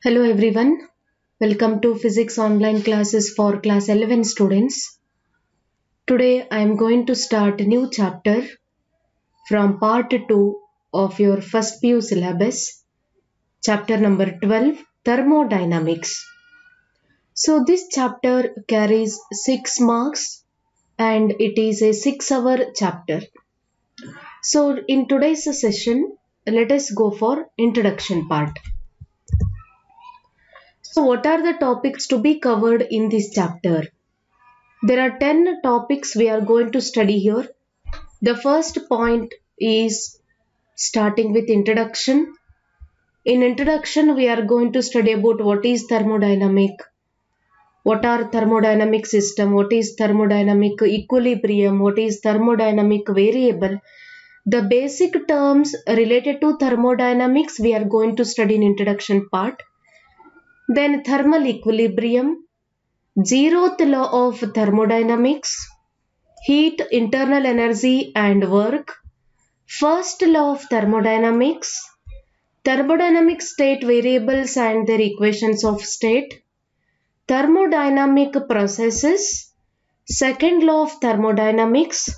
Hello everyone, welcome to Physics online classes for class 11 students. Today I am going to start a new chapter from part 2 of your first PU syllabus, chapter number 12, Thermodynamics. So this chapter carries 6 marks and it is a 6-hour chapter. So in today's session, let us go for introduction part. So what are the topics to be covered in this chapter? There are 10 topics we are going to study here. The first point is starting with introduction. In introduction, we are going to study about what is thermodynamic, what are thermodynamic system, what is thermodynamic equilibrium, what is thermodynamic variable. The basic terms related to thermodynamics we are going to study in introduction part. Then thermal equilibrium, zeroth law of thermodynamics, heat, internal energy and work, first law of thermodynamics, thermodynamic state variables and their equations of state, thermodynamic processes, second law of thermodynamics,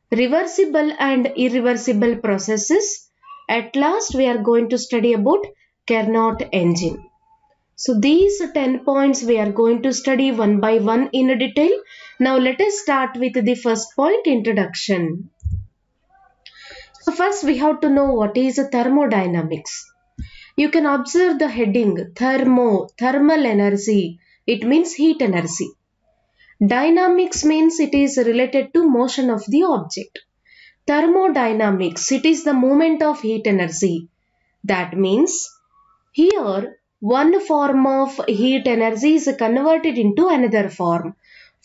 reversible and irreversible processes. At last we are going to study about Carnot engine. So these 10 points we are going to study one by one in detail. Now let us start with the first point, introduction. So first we have to know what is thermodynamics. You can observe the heading thermal energy. It means heat energy. Dynamics means it is related to motion of the object. Thermodynamics, it is the movement of heat energy. That means here one form of heat energy is converted into another form.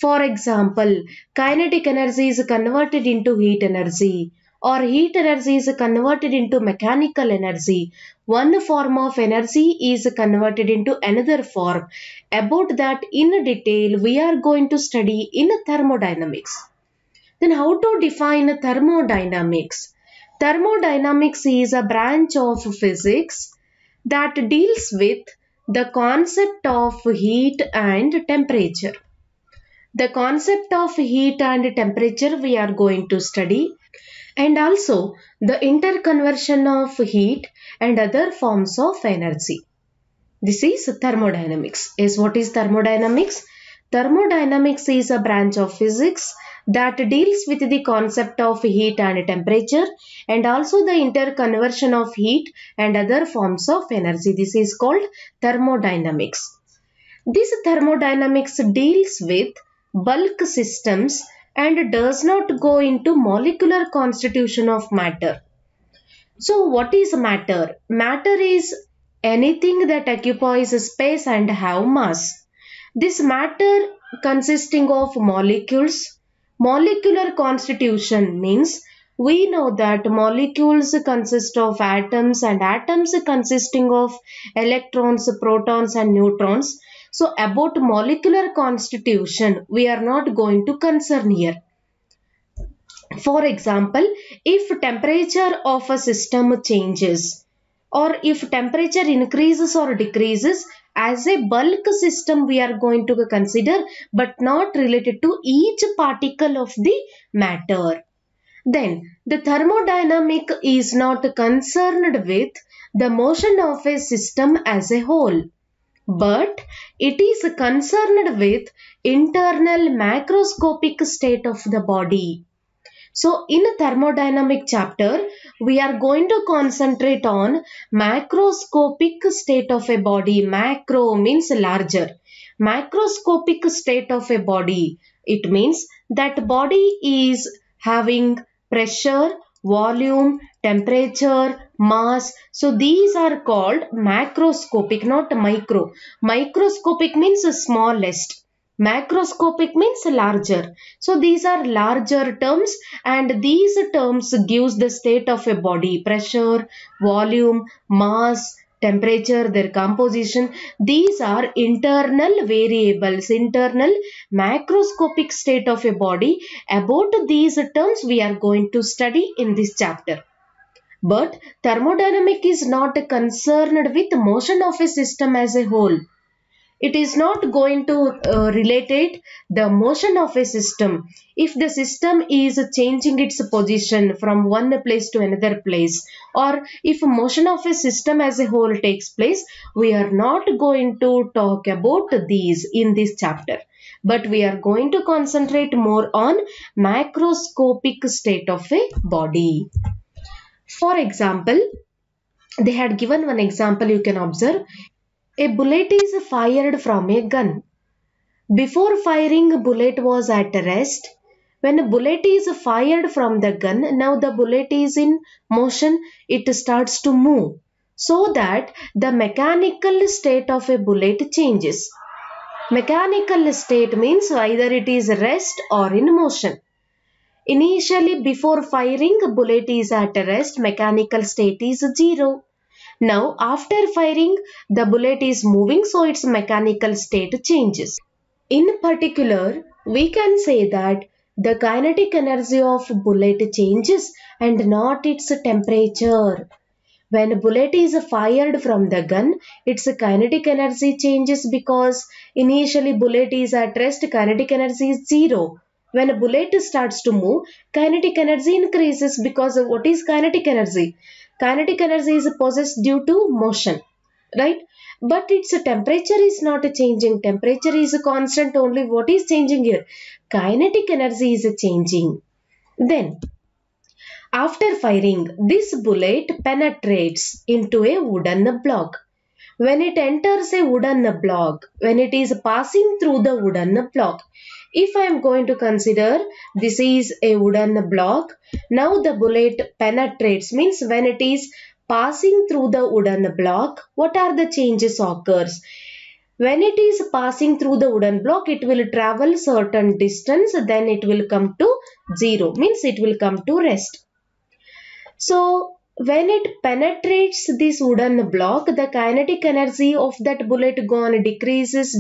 For example, kinetic energy is converted into heat energy, or heat energy is converted into mechanical energy. One form of energy is converted into another form. About that in detail we are going to study in thermodynamics. Then how to define thermodynamics? Thermodynamics is a branch of physics that deals with the concept of heat and temperature. The concept of heat and temperature we are going to study, and also the interconversion of heat and other forms of energy. This is thermodynamics. Yes, what is thermodynamics? Thermodynamics is a branch of physics that deals with the concept of heat and temperature and also the interconversion of heat and other forms of energy. This is called thermodynamics. This thermodynamics deals with bulk systems and does not go into molecular constitution of matter. So what is matter? Matter is anything that occupies space and have mass. This matter consisting of molecules. Molecular constitution means we know that molecules consist of atoms and atoms consisting of electrons, protons and neutrons. So about molecular constitution we are not going to concern here. For example, if temperature of a system changes or if temperature increases or decreases, as a bulk system we are going to consider but not related to each particle of the matter. Then the thermodynamic is not concerned with the motion of a system as a whole, but it is concerned with internal macroscopic state of the body. So in a thermodynamic chapter, we are going to concentrate on macroscopic state of a body. Macro means larger. Macroscopic state of a body. It means that body is having pressure, volume, temperature, mass. So these are called macroscopic, not micro. Microscopic means smallest. Macroscopic means larger. So these are larger terms and these terms gives the state of a body, pressure, volume, mass, temperature, their composition. These are internal variables, internal macroscopic state of a body. About these terms we are going to study in this chapter. But thermodynamic is not concerned with motion of a system as a whole. It is not going to relate it the motion of a system. If the system is changing its position from one place to another place, or if motion of a system as a whole takes place, we are not going to talk about these in this chapter, but we are going to concentrate more on macroscopic state of a body. For example, they had given one example, you can observe. A bullet is fired from a gun. Before firing, a bullet was at rest. When a bullet is fired from the gun, now the bullet is in motion, it starts to move, so that the mechanical state of a bullet changes. Mechanical state means either it is rest or in motion. Initially, before firing, a bullet is at rest, mechanical state is 0. Now, after firing, the bullet is moving, so its mechanical state changes. In particular, we can say that the kinetic energy of bullet changes and not its temperature. When a bullet is fired from the gun, its kinetic energy changes because initially bullet is at rest, kinetic energy is 0. When a bullet starts to move, kinetic energy increases because of what is kinetic energy? Kinetic energy is possessed due to motion, right? But its temperature is not changing. Temperature is constant only. What is changing here? Kinetic energy is changing. Then, after firing, this bullet penetrates into a wooden block. When it enters a wooden block, when it is passing through the wooden block, if I am going to consider this is a wooden block, now the bullet penetrates, means when it is passing through the wooden block, what are the changes occurs? When it is passing through the wooden block, it will travel certain distance, then it will come to 0, means it will come to rest. So, when it penetrates this wooden block, the kinetic energy of that bullet gone decreases.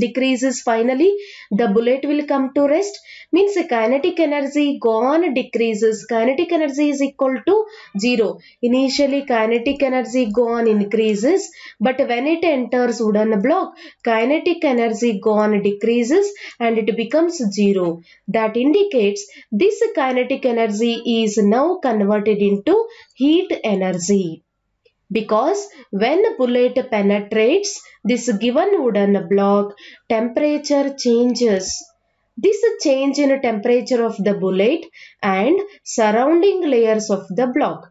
Finally, the bullet will come to rest. Means the kinetic energy gone decreases. Kinetic energy is equal to 0. Initially, kinetic energy gone increases, but when it enters wooden block, kinetic energy gone decreases and it becomes 0. That indicates this kinetic energy is now converted into heat energy, because when a bullet penetrates this given wooden block, temperature changes. This change in temperature of the bullet and surrounding layers of the block.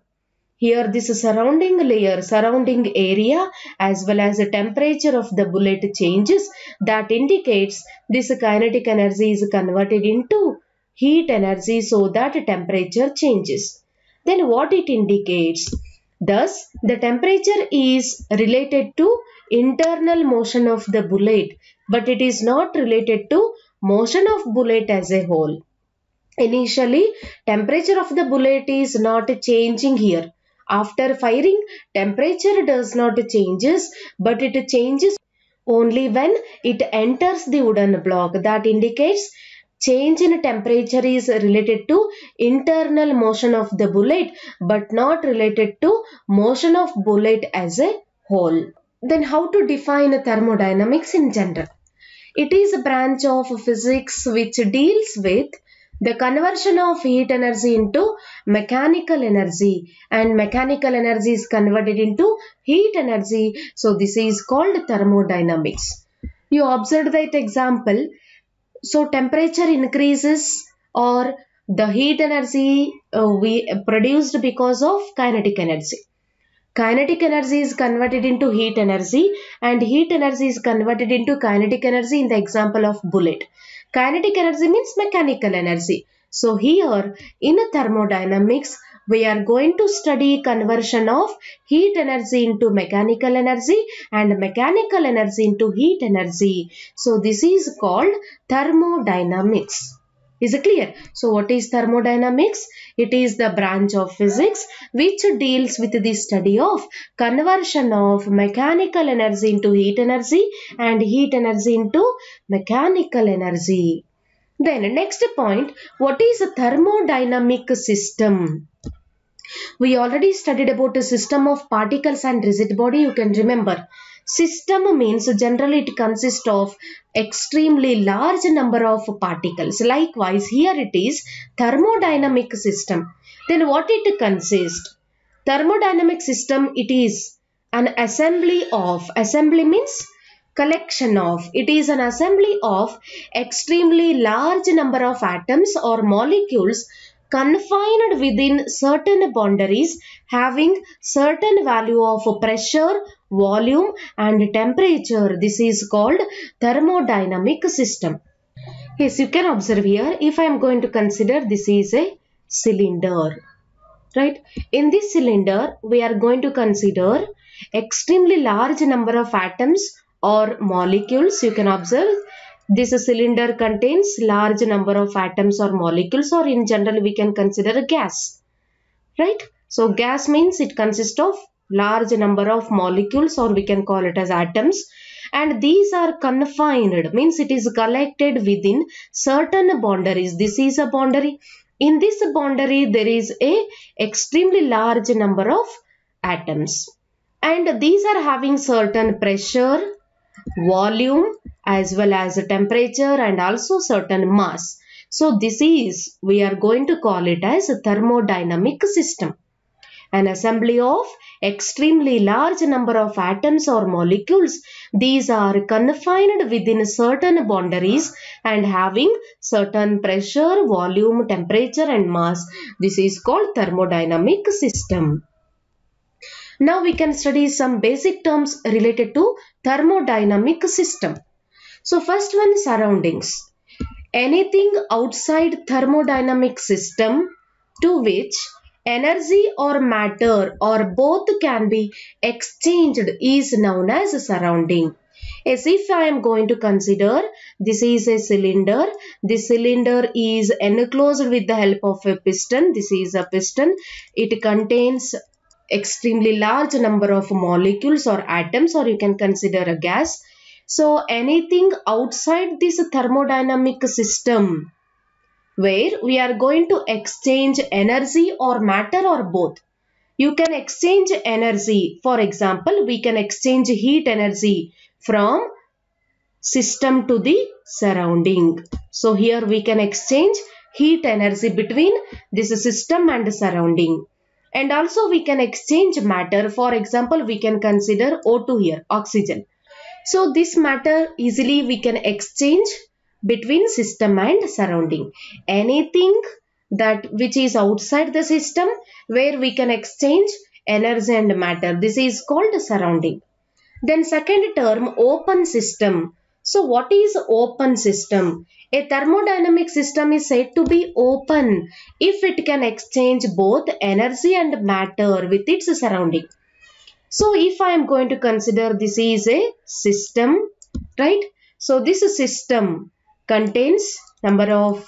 Here this surrounding layer, surrounding area as well as the temperature of the bullet changes. That indicates this kinetic energy is converted into heat energy, so that temperature changes. Then what it indicates? Thus, the temperature is related to internal motion of the bullet, but it is not related to motion of bullet as a whole. Initially, temperature of the bullet is not changing here. After firing, temperature does not changes, but it changes only when it enters the wooden block. That indicates change in temperature is related to internal motion of the bullet, but not related to motion of bullet as a whole. Then how to define thermodynamics in general? It is a branch of physics which deals with the conversion of heat energy into mechanical energy, and mechanical energy is converted into heat energy. So this is called thermodynamics. You observed that example. So temperature increases or the heat energy we produced because of kinetic energy. Kinetic energy is converted into heat energy and heat energy is converted into kinetic energy in the example of bullet. Kinetic energy means mechanical energy. So here in thermodynamics, we are going to study conversion of heat energy into mechanical energy and mechanical energy into heat energy. So this is called thermodynamics. Is it clear? So what is thermodynamics? It is the branch of physics which deals with the study of conversion of mechanical energy into heat energy and heat energy into mechanical energy. Then next point, what is a thermodynamic system? We already studied about a system of particles and rigid body. You can remember. System means generally it consists of extremely large number of particles. Likewise, here it is thermodynamic system. Then what it consists? Thermodynamic system, it is an assembly means collection of, it is an assembly of extremely large number of atoms or molecules confined within certain boundaries having certain value of pressure, volume and temperature. This is called thermodynamic system. Yes, you can observe here, if I am going to consider this is a cylinder, right? In this cylinder, we are going to consider extremely large number of atoms or molecules. You can observe this cylinder contains large number of atoms or molecules, or in general we can consider a gas, right? So gas means it consists of large number of molecules, or we can call it as atoms, and these are confined means it is collected within certain boundaries. This is a boundary. In this boundary there is a extremely large number of atoms, and these are having certain pressure, volume as well as temperature and also certain mass. So this is, we are going to call it as a thermodynamic system. An assembly of extremely large number of atoms or molecules. These are confined within certain boundaries and having certain pressure, volume, temperature and mass. This is called thermodynamic system. Now we can study some basic terms related to thermodynamic system. So first one, surroundings. Anything outside thermodynamic system to which energy or matter or both can be exchanged is known as a surrounding. As if I am going to consider this is a cylinder. This cylinder is enclosed with the help of a piston. This is a piston. It contains extremely large number of molecules or atoms, or you can consider a gas. So anything outside this thermodynamic system where we are going to exchange energy or matter or both. You can exchange energy. For example, we can exchange heat energy from system to the surrounding. So here we can exchange heat energy between this system and surrounding. And also we can exchange matter. For example, we can consider O2 here, oxygen. So this matter easily we can exchange between system and surrounding. Anything that which is outside the system where we can exchange energy and matter. This is called surrounding. Then second term, open system. So what is open system? A thermodynamic system is said to be open if it can exchange both energy and matter with its surrounding. So if I am going to consider this is a system, right? So this system contains number of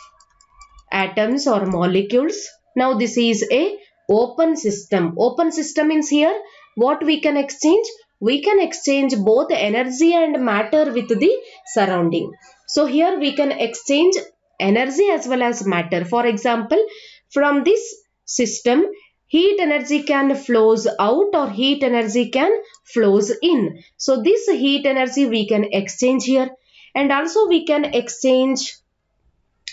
atoms or molecules. Now this is a open system. Open system means here what we can exchange? We can exchange both energy and matter with the surrounding. So here we can exchange energy as well as matter. For example, from this system, heat energy can flows out or heat energy can flows in. So this heat energy we can exchange here, and also we can exchange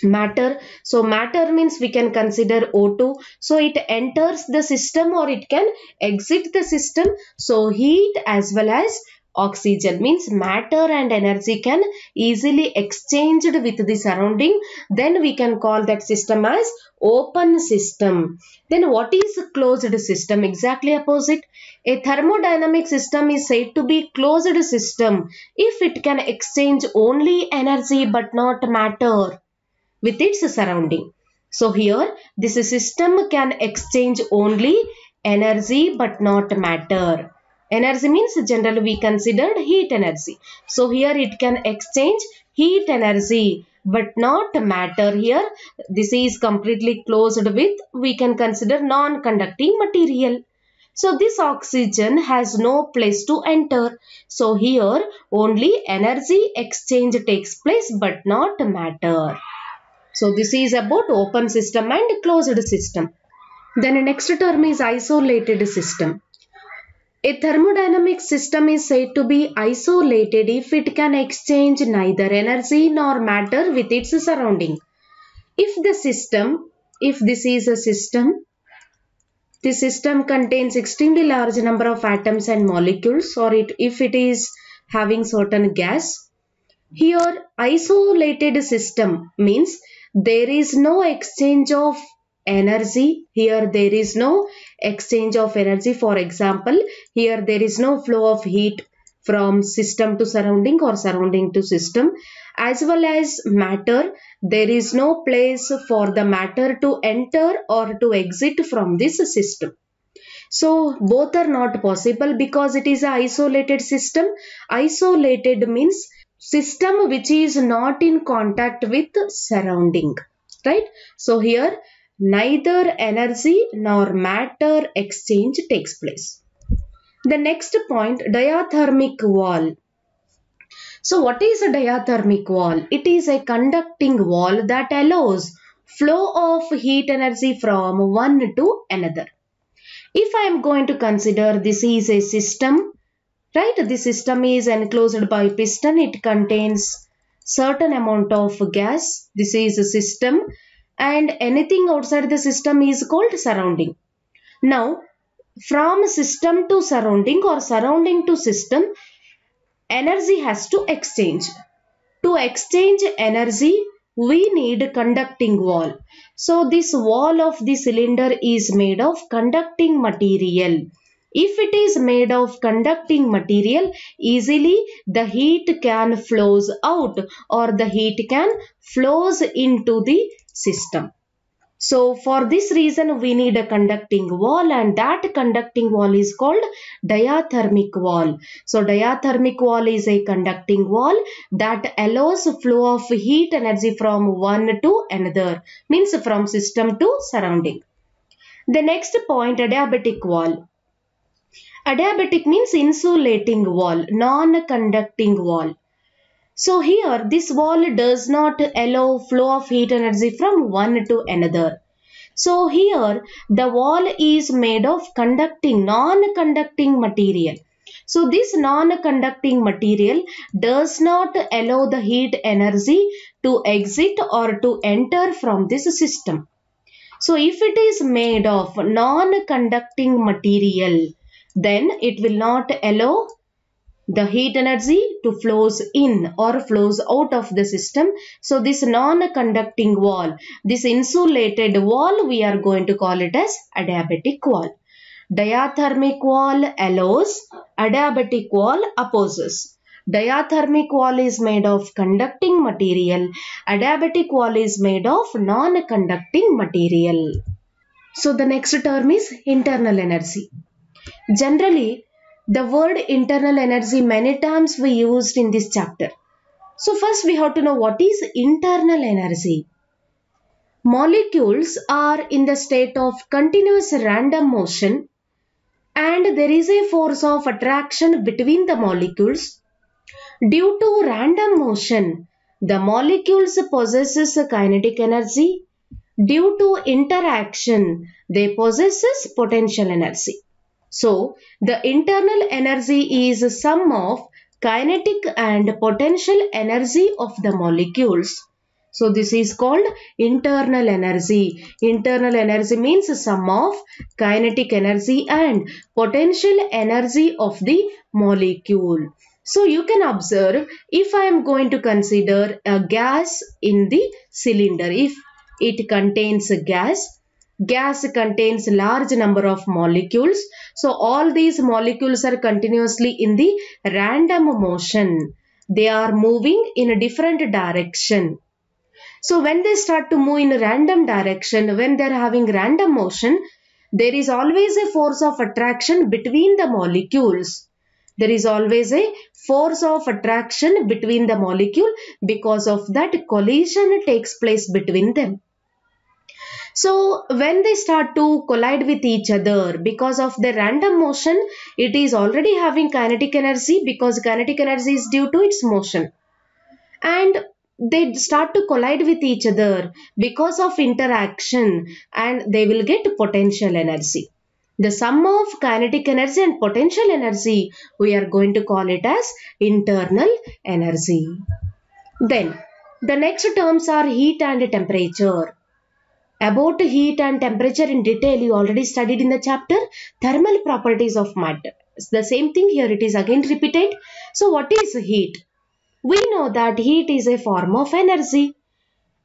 matter. So matter means we can consider O2. So it enters the system or it can exit the system. So heat as well as oxygen means matter and energy can easily exchanged with the surrounding. Then we can call that system as open system. Then what is a closed system? Exactly opposite. A thermodynamic system is said to be closed system if it can exchange only energy but not matter with its surrounding. So here this system can exchange only energy but not matter. Energy means generally we considered heat energy. So here it can exchange heat energy but not matter. Here this is completely closed with, we can consider non-conducting material. So this oxygen has no place to enter. So here only energy exchange takes place but not matter. So this is about open system and closed system. Then next term is isolated system. A thermodynamic system is said to be isolated if it can exchange neither energy nor matter with its surrounding. If this is a system, the system contains extremely large number of atoms and molecules, or if it is having certain gas. Here, isolated system means there is no exchange of energy. Here there is no exchange of energy. For example, here there is no flow of heat from system to surrounding or surrounding to system, as well as matter. There is no place for the matter to enter or to exit from this system. So both are not possible because it is an isolated system. Isolated means system which is not in contact with surrounding, right? So here neither energy nor matter exchange takes place. The next point, diathermic wall. So what is a diathermic wall? It is a conducting wall that allows flow of heat energy from one to another. If I am going to consider this is a system, right? The system is enclosed by piston. It contains certain amount of gas. This is a system, and anything outside the system is called surrounding. Now, from system to surrounding or surrounding to system, energy has to exchange. To exchange energy, we need conducting wall. So this wall of the cylinder is made of conducting material. If it is made of conducting material, easily the heat can flows out or the heat can flows into the system. So for this reason we need a conducting wall, and that conducting wall is called diathermic wall. So diathermic wall is a conducting wall that allows flow of heat energy from one to another, means from system to surrounding. The next point, adiabatic wall. Adiabatic means insulating wall, non-conducting wall. So here this wall does not allow flow of heat energy from one to another. So here the wall is made of non-conducting material. So this non-conducting material does not allow the heat energy to exit or to enter from this system. So if it is made of non-conducting material, then it will not allow the heat energy to flows in or flows out of the system. So this non-conducting wall, this insulated wall, we are going to call it as adiabatic wall. Diathermic wall allows, adiabatic wall opposes. Diathermic wall is made of conducting material. Adiabatic wall is made of non-conducting material. So the next term is internal energy. Generally, the word internal energy many times we used in this chapter. So first we have to know what is internal energy. Molecules are in the state of continuous random motion, and there is a force of attraction between the molecules. Due to random motion, the molecules possesses kinetic energy. Due to interaction, they possesses potential energy. So, the internal energy is a sum of kinetic and potential energy of the molecules. So, this is called internal energy. Internal energy means a sum of kinetic energy and potential energy of the molecule. So, you can observe, if I am going to consider a gas in the cylinder, if it contains a gas contains large number of molecules. So all these molecules are continuously in the random motion. They are moving in a different direction. So when they start to move in a random direction, when they are having random motion, there is always a force of attraction between the molecules. There is always a force of attraction between the molecule. Because of that, collision takes place between them. So when they start to collide with each other, because of the random motion, it is already having kinetic energy because kinetic energy is due to its motion. And they start to collide with each other because of interaction, and they will get potential energy. The sum of kinetic energy and potential energy, we are going to call it as internal energy. Then the next terms are heat and temperature. About heat and temperature in detail, you already studied in the chapter thermal properties of matter. It's the same thing here, it is again repeated. So what is heat? We know that heat is a form of energy,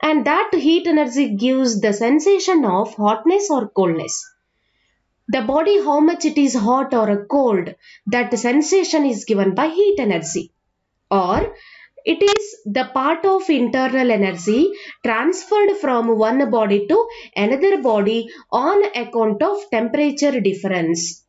and that heat energy gives the sensation of hotness or coldness. The body, how much it is hot or cold, that sensation is given by heat energy. Or it is the part of internal energy transferred from one body to another body on account of temperature difference.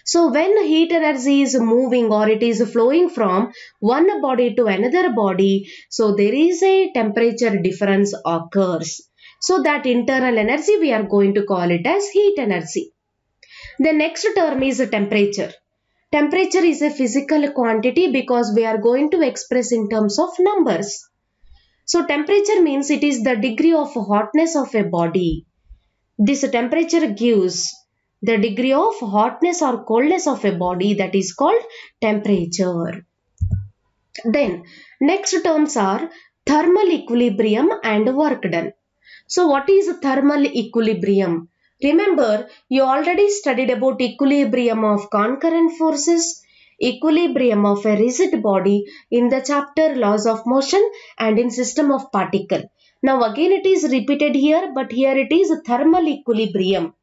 So when heat energy is moving or it is flowing from one body to another body, so there is a temperature difference occurs. So that internal energy, we are going to call it as heat energy. The next term is temperature. Temperature is a physical quantity because we are going to express in terms of numbers. So temperature means it is the degree of hotness of a body. This temperature gives the degree of hotness or coldness of a body, that is called temperature. Then next terms are thermal equilibrium and work done. So what is thermal equilibrium? Remember, you already studied about equilibrium of concurrent forces, equilibrium of a rigid body in the chapter laws of motion and in system of particle. Now again it is repeated here, but here it is thermal equilibrium.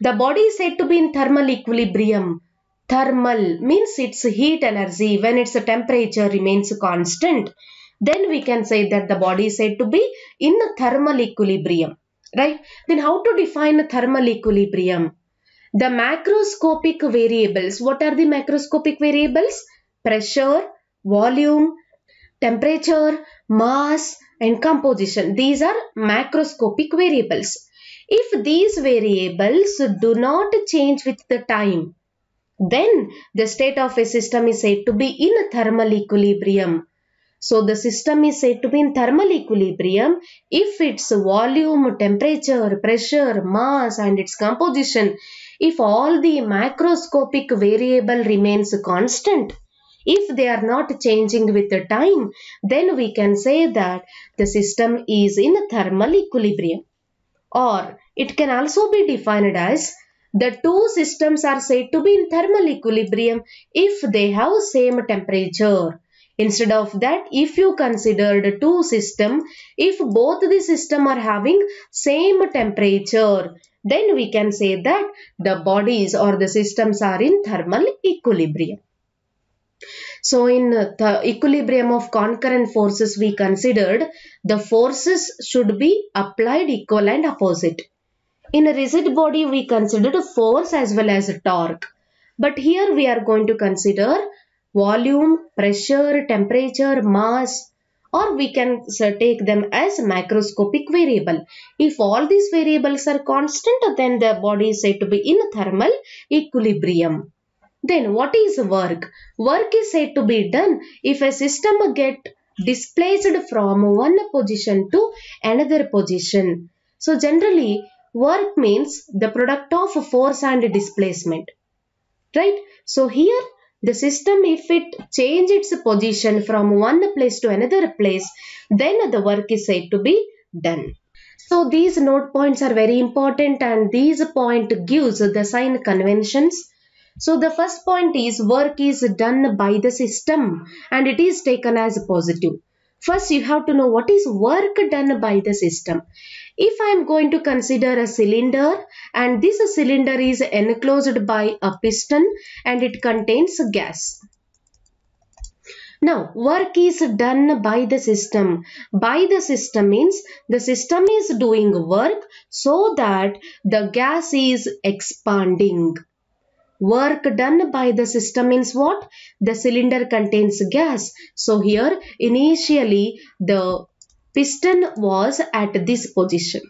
The body is said to be in thermal equilibrium. Thermal means its heat energy when its temperature remains constant. Then we can say that the body is said to be in thermal equilibrium. Right? Then how to define thermal equilibrium? The macroscopic variables. What are the macroscopic variables? Pressure, volume, temperature, mass and composition. These are macroscopic variables. If these variables do not change with the time, then the state of a system is said to be in thermal equilibrium. So the system is said to be in thermal equilibrium if its volume, temperature, pressure, mass and its composition, if all the macroscopic variable remains constant, if they are not changing with the time, then we can say that the system is in thermal equilibrium. Or it can also be defined as the two systems are said to be in thermal equilibrium if they have same temperature. Instead of that, if you considered two systems, if both the system are having same temperature, then we can say that the bodies or the systems are in thermal equilibrium. So in the equilibrium of concurrent forces, we considered the forces should be applied equal and opposite. In a rigid body, we considered force as well as torque. But here we are going to consider volume, pressure, temperature, mass, or we can take them as macroscopic variable. If all these variables are constant, then the body is said to be in thermal equilibrium. Then what is work? Work is said to be done if a system get displaced from one position to another position. So generally, work means the product of force and displacement. Right? So here the system, if it change its position from one place to another place, then the work is said to be done. So these note points are very important, and these point gives the sign conventions. So the first point is work is done by the system and it is taken as positive. First you have to know what is work done by the system. If I am going to consider a cylinder and this cylinder is enclosed by a piston and it contains gas. Now work is done by the system. By the system means the system is doing work so that the gas is expanding. Work done by the system means what? The cylinder contains gas. So here initially the piston was at this position.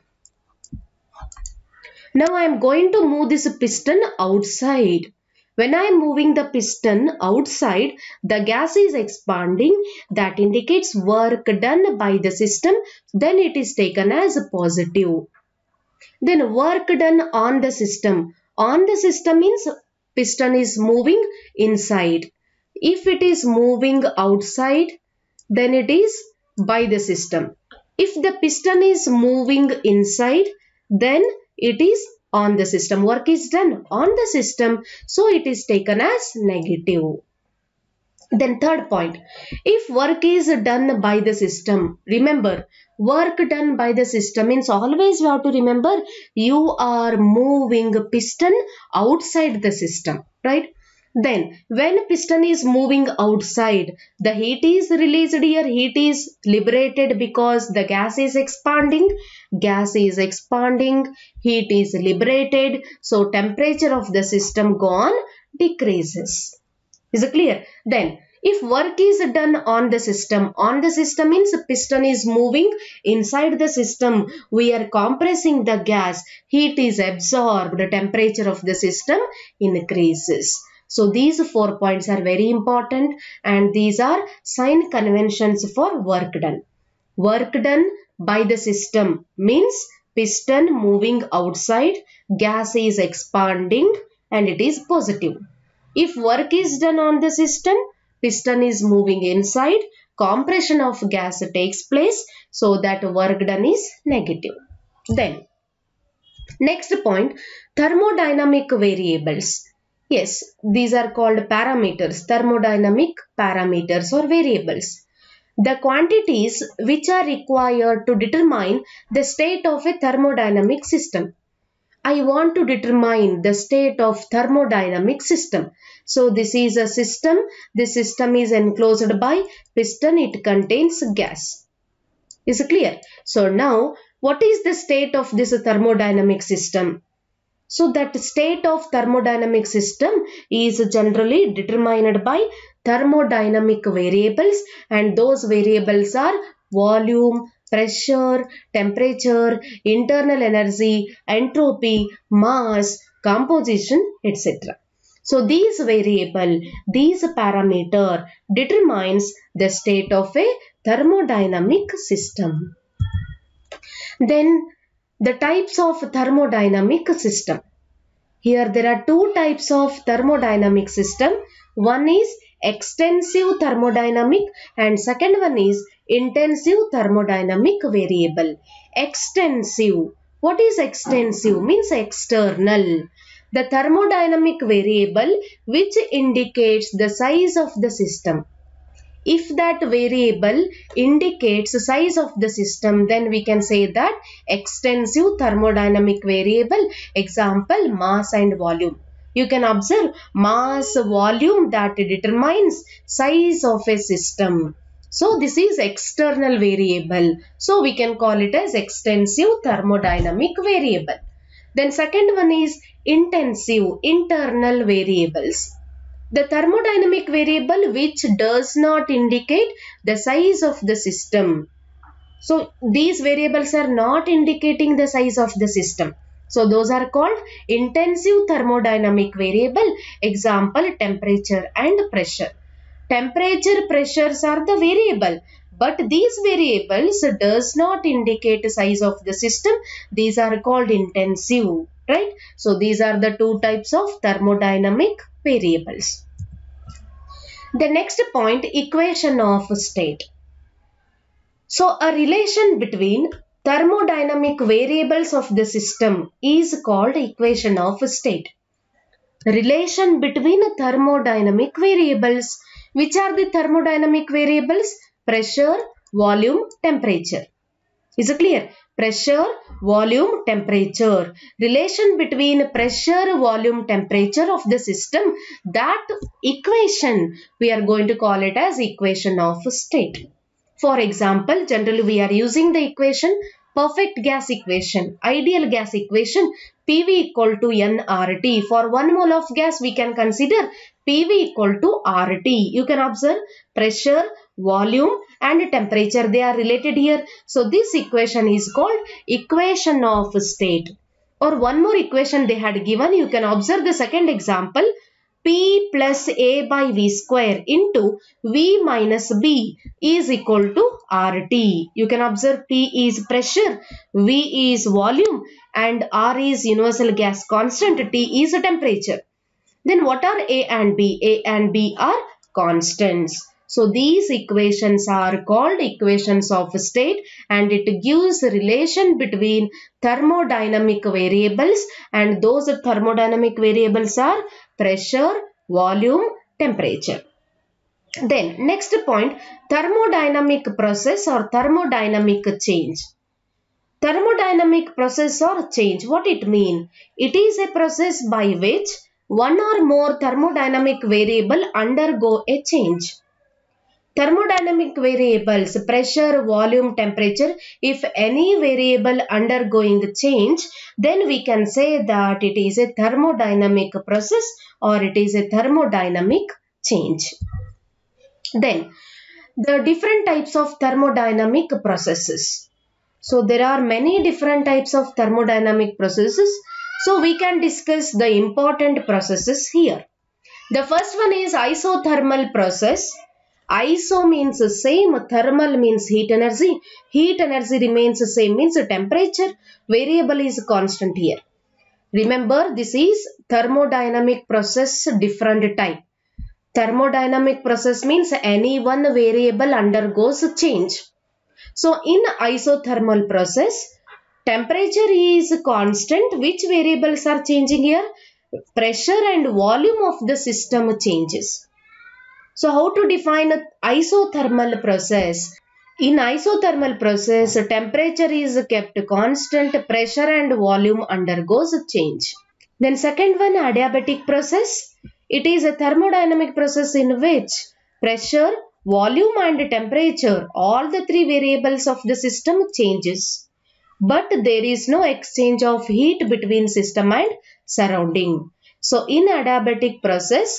Now I am going to move this piston outside. When I am moving the piston outside, the gas is expanding. That indicates work done by the system. Then it is taken as positive. Then work done on the system. On the system means piston is moving inside. If it is moving outside, then it is by the system. If the piston is moving inside, then it is on the system. Work is done on the system, so it is taken as negative. Then third point, if work is done by the system, remember work done by the system means always you have to remember you are moving piston outside the system, right? Then when piston is moving outside, the heat is released here, heat is liberated because the gas is expanding. Gas is expanding, heat is liberated, so temperature of the system gone decreases. Is it clear? Then if work is done on the system means the piston is moving inside the system. We are compressing the gas. Heat is absorbed. The temperature of the system increases. So these 4 points are very important and these are sign conventions for work done. Work done by the system means piston moving outside, gas is expanding and it is positive. If work is done on the system, piston is moving inside, compression of gas takes place, so that work done is negative. Then, next point, thermodynamic variables. Yes, these are called parameters, thermodynamic parameters or variables. The quantities which are required to determine the state of a thermodynamic system. I want to determine the state of thermodynamic system. So this is a system. This system is enclosed by piston. It contains gas. Is it clear? So now what is the state of this thermodynamic system? So that state of thermodynamic system is generally determined by thermodynamic variables, and those variables are volume, pressure, temperature, internal energy, entropy, mass, composition, etc. So these variable, these parameter determines the state of a thermodynamic system. Then the types of thermodynamic system. Here there are two types of thermodynamic system. One is extensive thermodynamic and second one is intensive thermodynamic variable. Extensive. What is extensive? Means external. The thermodynamic variable which indicates the size of the system. If that variable indicates the size of the system, then we can say that extensive thermodynamic variable. Example, mass and volume. You can observe mass, volume, that determines size of a system. So this is external variable. So we can call it as extensive thermodynamic variable. Then second one is intensive, internal variables. The thermodynamic variable which does not indicate the size of the system. So these variables are not indicating the size of the system. So those are called intensive thermodynamic variable. Example, temperature and pressure. Temperature, pressures are the variable, but these variables does not indicate the size of the system. These are called intensive, right? So these are the two types of thermodynamic variables. The next point, equation of state. So a relation between thermodynamic variables of the system is called equation of state. Relation between thermodynamic variables. Which are the thermodynamic variables? Pressure, volume, temperature. Is it clear? Pressure, volume, temperature. Relation between pressure, volume, temperature of the system. That equation we are going to call it as equation of state. For example, generally we are using the equation perfect gas equation, ideal gas equation, PV equal to nRT. For 1 mole of gas we can consider PV equal to RT. You can observe pressure, volume and temperature, they are related here. So this equation is called equation of state. Or one more equation they had given. You can observe the second example. P plus A by V square into V minus B is equal to RT. You can observe P is pressure, V is volume and R is universal gas constant, T is temperature. Then what are A and B? A and B are constants. So these equations are called equations of state and it gives a relation between thermodynamic variables, and those thermodynamic variables are pressure, volume, temperature. Then next point, thermodynamic process or thermodynamic change. Thermodynamic process or change, what it means? It is a process by which one or more thermodynamic variable undergo a change. Thermodynamic variables, pressure, volume, temperature, if any variable undergoing change, then we can say that it is a thermodynamic process or it is a thermodynamic change. Then, the different types of thermodynamic processes. So, there are many different types of thermodynamic processes. So, we can discuss the important processes here. The first one is isothermal process. Iso means same, thermal means heat energy. Heat energy remains the same, means temperature. Variable is constant here. Remember, this is thermodynamic process different type. Thermodynamic process means any one variable undergoes change. So, in isothermal process, temperature is constant. Which variables are changing here? Pressure and volume of the system changes. So, how to define an isothermal process? In isothermal process, temperature is kept constant, pressure and volume undergoes change. Then second one, adiabatic process. It is a thermodynamic process in which pressure, volume and temperature, all the three variables of the system changes. But there is no exchange of heat between system and surrounding. So, in adiabatic process,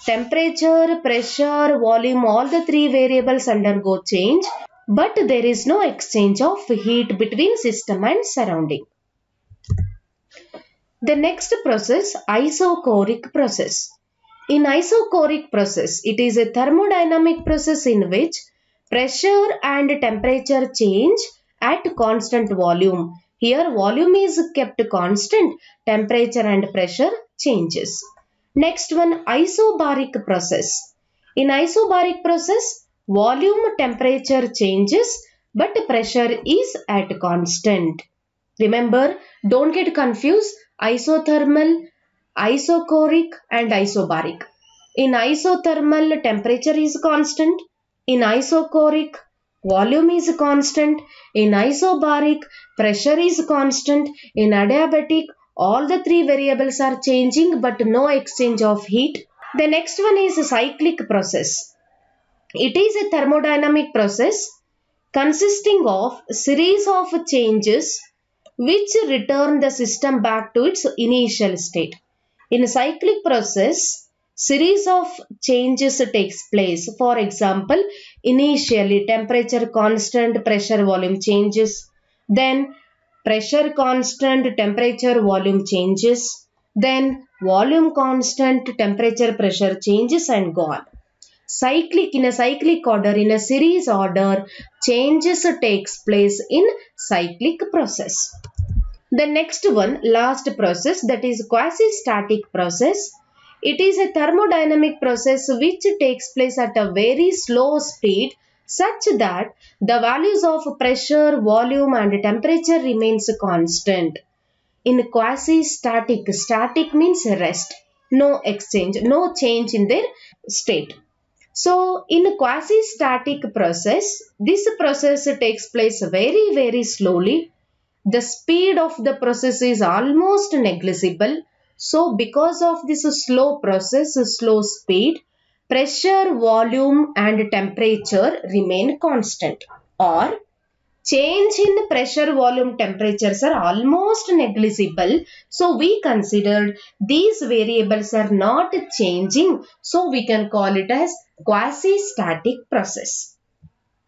temperature, pressure, volume, all the three variables undergo change, but there is no exchange of heat between system and surrounding. The next process, isochoric process. In isochoric process, it is a thermodynamic process in which pressure and temperature change at constant volume. Here, volume is kept constant, temperature and pressure changes. Next one, isobaric process. In isobaric process, volume, temperature changes, but pressure is at constant. Remember, don't get confused. Isothermal, isochoric and isobaric. In isothermal, temperature is constant. In isochoric, volume is constant. In isobaric, pressure is constant. In adiabatic, all the three variables are changing but no exchange of heat. The next one is a cyclic process. It is a thermodynamic process consisting of a series of changes which return the system back to its initial state. In a cyclic process, series of changes takes place. For example, initially temperature constant, pressure, volume changes. Then pressure constant, temperature, volume changes. Then volume constant, temperature, pressure changes and go on. Cyclic, in a cyclic order, in a series order, changes takes place in cyclic process. The next one, last process, that is quasi-static process. It is a thermodynamic process which takes place at a very slow speed such that the values of pressure, volume and temperature remains constant. In quasi-static, static means rest, no exchange, no change in their state. So, in a quasi-static process, this process takes place very slowly. The speed of the process is almost negligible. So, because of this slow process, slow speed, pressure, volume and temperature remain constant, or change in pressure, volume, temperatures are almost negligible. So, we considered these variables are not changing. So, we can call it as quasi-static process.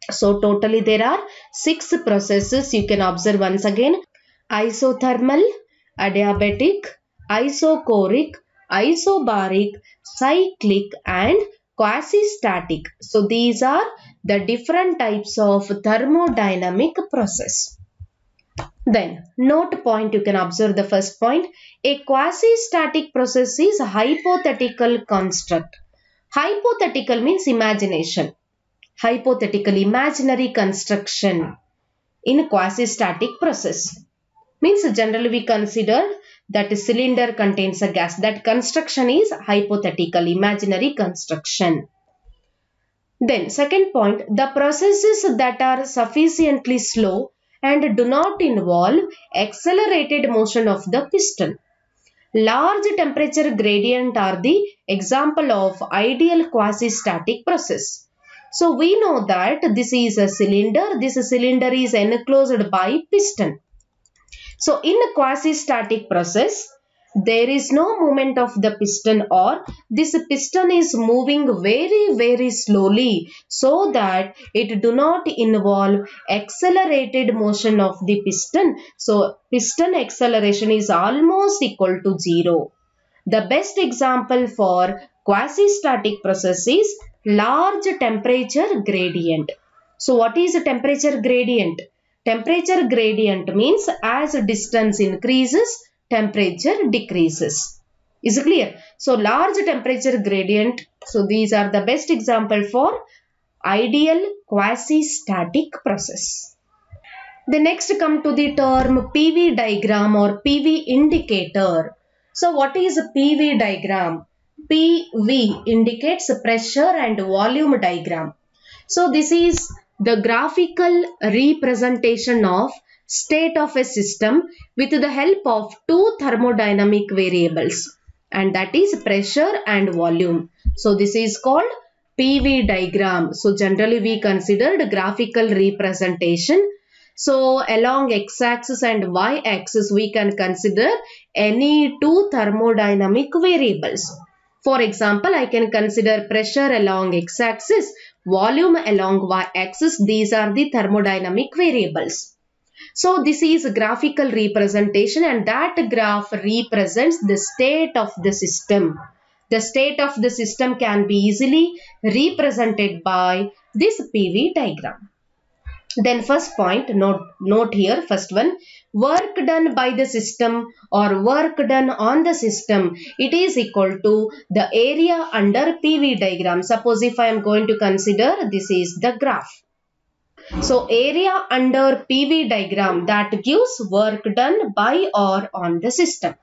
So, totally there are 6 processes. You can observe once again: isothermal, adiabatic, isochoric, isobaric, cyclic and quasi-static. So these are the different types of thermodynamic process. Then note point, you can observe the first point. A quasi-static process is a hypothetical construct. Hypothetical means imagination. Hypothetical imaginary construction in quasi-static process. Means generally we consider that a cylinder contains a gas. That construction is hypothetical imaginary construction. Then second point, the processes that are sufficiently slow and do not involve accelerated motion of the piston. Large temperature gradient are the example of ideal quasi-static process. So we know that this is a cylinder. This cylinder is enclosed by piston. So in a quasi-static process, there is no movement of the piston, or this piston is moving very slowly so that it do not involve accelerated motion of the piston. So piston acceleration is almost equal to 0. The best example for quasi-static process is large temperature gradient. So what is a temperature gradient? Temperature gradient means as distance increases, temperature decreases. Is it clear? So large temperature gradient. So these are the best example for ideal quasi-static process. The next come to the term PV diagram or PV indicator. So what is a PV diagram? PV indicates pressure and volume diagram. So this is the graphical representation of state of a system with the help of two thermodynamic variables, and that is pressure and volume. So this is called PV diagram. So generally we considered graphical representation. So along x-axis and y-axis we can consider any two thermodynamic variables. For example, I can consider pressure along x-axis, volume along y-axis. These are the thermodynamic variables. So this is a graphical representation, and that graph represents the state of the system. The state of the system can be easily represented by this PV diagram. Then first point, note here, first one, work done by the system or work done on the system, it is equal to the area under PV diagram. Suppose if I am going to consider this is the graph. So area under PV diagram, that gives work done by or on the system.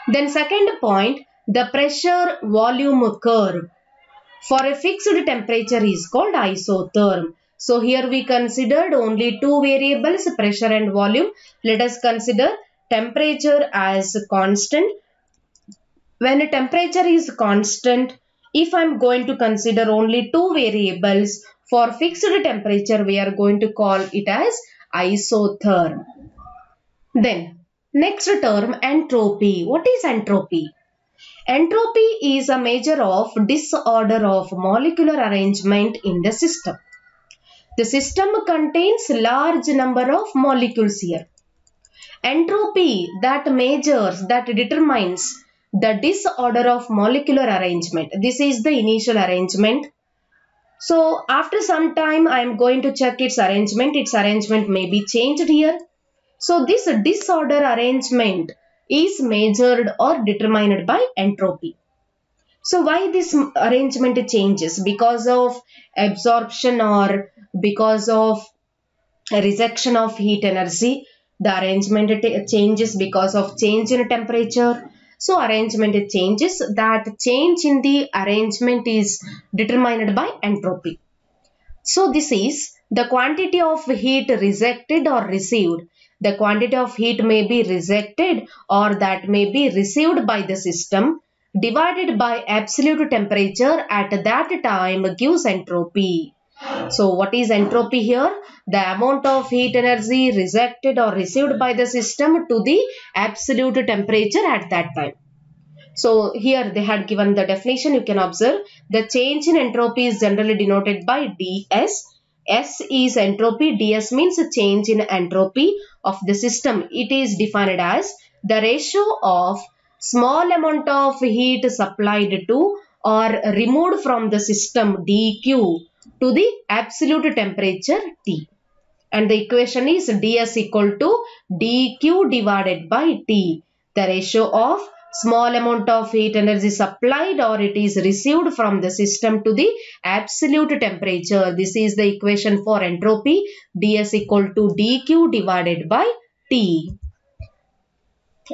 Then second point, the pressure volume curve for a fixed temperature is called isotherm. So here we considered only two variables, pressure and volume. Let us consider temperature as constant. When a temperature is constant, if I am going to consider only two variables, for fixed temperature we are going to call it as isotherm. Then next term, entropy. What is entropy? Entropy is a measure of disorder of molecular arrangement in the system. The system contains large number of molecules here. Entropy, that measures, that determines the disorder of molecular arrangement. This is the initial arrangement. So after some time I am going to check its arrangement. Its arrangement may be changed here. So this disorder arrangement is measured or determined by entropy. So why this arrangement changes? Because of absorption or because of rejection of heat energy, the arrangement changes because of change in temperature. So arrangement changes. That change in the arrangement is determined by entropy. So this is the quantity of heat rejected or received. The quantity of heat may be rejected or that may be received by the system divided by absolute temperature at that time gives entropy. So what is entropy here? The amount of heat energy rejected or received by the system to the absolute temperature at that time. So here they had given the definition. You can observe the change in entropy is generally denoted by ds. S is entropy. ds means a change in entropy of the system. It is defined as the ratio of small amount of heat supplied to or removed from the system dq to the absolute temperature T. And the equation is ds equal to dq divided by T. The ratio of small amount of heat energy supplied or it is received from the system to the absolute temperature. This is the equation for entropy. ds equal to dq divided by T.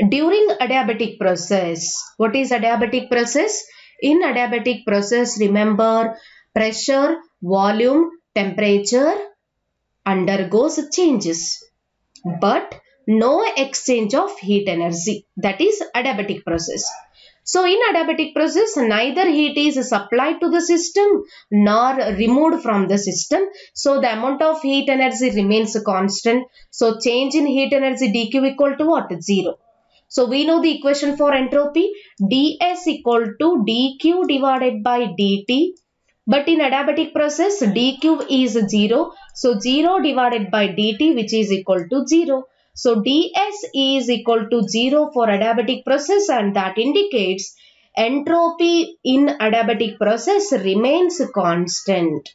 During adiabatic process, what is adiabatic process? In adiabatic process, remember pressure, volume, temperature undergoes changes, but no exchange of heat energy. That is adiabatic process. So in adiabatic process, neither heat is supplied to the system nor removed from the system. So the amount of heat energy remains constant. So change in heat energy dq equal to what? 0. So we know the equation for entropy, ds equal to dq divided by dt. But in adiabatic process, dq is 0. So 0 divided by dt, which is equal to 0. So ds is equal to 0 for adiabatic process, and that indicates entropy in adiabatic process remains constant.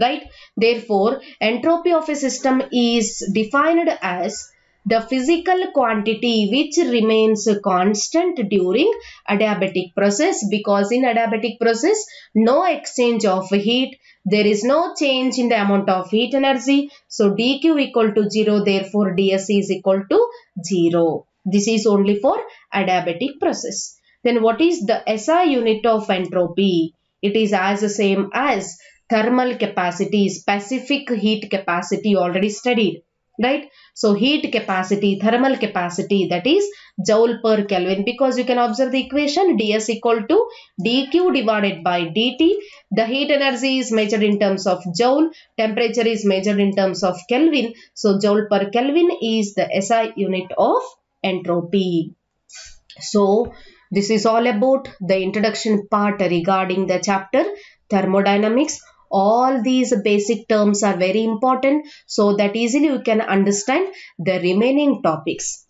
Right? Therefore, entropy of a system is defined as the physical quantity which remains constant during adiabatic process, because in adiabatic process no exchange of heat, there is no change in the amount of heat energy. So dq equal to 0, therefore ds is equal to 0. This is only for adiabatic process. Then what is the SI unit of entropy? It is as the same as thermal capacity, specific heat capacity, already studied. Right? So heat capacity, thermal capacity, that is joule per Kelvin, because you can observe the equation ds equal to dq divided by dt. The heat energy is measured in terms of joule, temperature is measured in terms of Kelvin. So joule per Kelvin is the SI unit of entropy. So this is all about the introduction part regarding the chapter thermodynamics. All these basic terms are very important so that easily you can understand the remaining topics.